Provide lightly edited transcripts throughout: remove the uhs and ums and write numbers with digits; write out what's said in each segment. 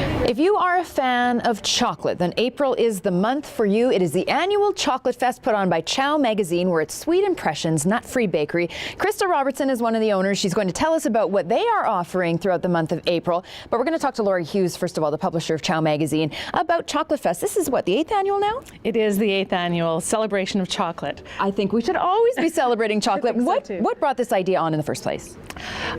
If you are a fan of chocolate, then April is the month for you. It is the annual Chocolate Fest put on by Chow Magazine. We're at Sweet Impressions Nut-Free Bakery. Krista Robertson is one of the owners. She's going to tell us about what they are offering throughout the month of April. But we're going to talk to Laurie Hughes, first of all, the publisher of Chow Magazine, about Chocolate Fest. This is what, the 8th annual now? It is the 8th annual celebration of chocolate. I think we should always be celebrating chocolate. What brought this idea on in the first place?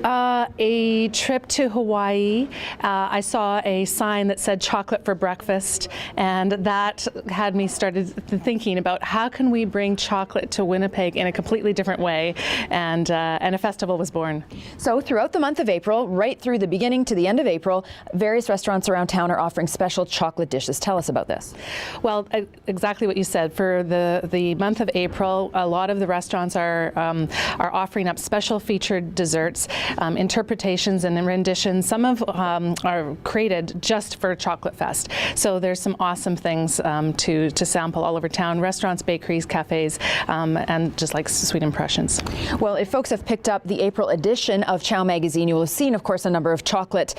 A trip to Hawaii. I saw a sign that said chocolate for breakfast, and that had me started thinking about how can we bring chocolate to Winnipeg in a completely different way, and a festival was born. So throughout the month of April, right through the beginning to the end of April, various restaurants around town are offering special chocolate dishes. Tell us about this. Well, exactly what you said. For the month of April, a lot of the restaurants are offering up special featured desserts, interpretations and renditions. Some of are created just for Chocolate Fest. So there's some awesome things to sample all over town, restaurants, bakeries, cafes, and just like Sweet Impressions. Well, if folks have picked up the April edition of Chow Magazine, you will have seen, of course, a number of chocolate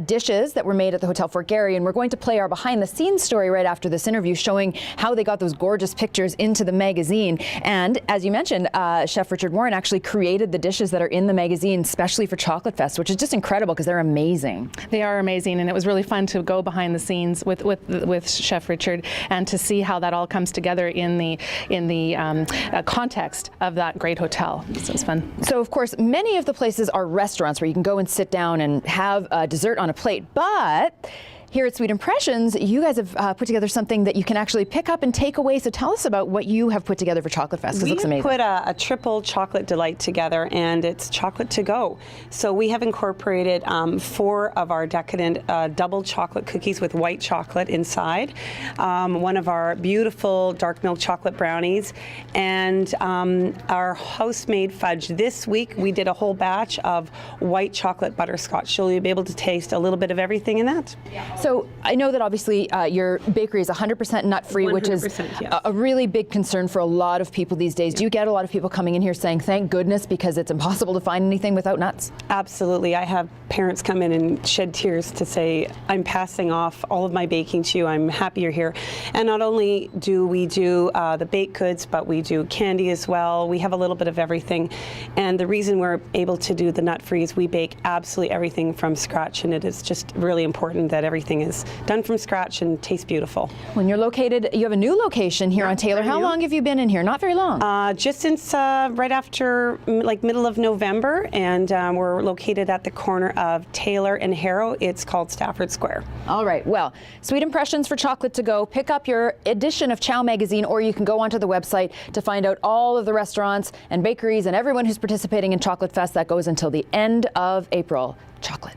dishes that were made at the Hotel Fort Garry, and we're going to play our behind-the-scenes story right after this interview showing how they got those gorgeous pictures into the magazine. And as you mentioned, Chef Richard Warren actually created the dishes that are in the magazine specially for Chocolate Fest, which is just incredible because they're amazing. They are amazing, and it was really fun to go behind the scenes with Chef Richard and to see how that all comes together in the context of that great hotel. So it's fun. So of course, many of the places are restaurants where you can go and sit down and have dessert on a plate, but here at Sweet Impressions, you guys have put together something that you can actually pick up and take away. So tell us about what you have put together for Chocolate Fest. It looks amazing. We put a triple chocolate delight together, and it's chocolate to go. So we have incorporated 4 of our decadent double chocolate cookies with white chocolate inside, one of our beautiful dark milk chocolate brownies, and our house-made fudge. This week we did a whole batch of white chocolate butterscotch. So you'll be able to taste a little bit of everything in that. So I know that obviously your bakery is 100% nut-free, which is yes. a really big concern for a lot of people these days. Do you get a lot of people coming in here saying, thank goodness, because it's impossible to find anything without nuts? Absolutely. I have parents come in and shed tears to say, I'm passing off all of my baking to you. I'm happy you're here. And not only do we do the baked goods, but we do candy as well. We have a little bit of everything. And the reason we're able to do the nut-free is we bake absolutely everything from scratch, and it is just really important that everything is done from scratch and tastes beautiful. When you're located, you have a new location here on Taylor. How long have you been in here? Not very long. Just since right after like middle of November, and we're located at the corner of Taylor and Harrow. It's called Stafford Square. All right. Well, Sweet Impressions for chocolate to go. Pick up your edition of Chow Magazine, or you can go onto the website to find out all of the restaurants and bakeries and everyone who's participating in Chocolate Fest. That goes until the end of April. Chocolate.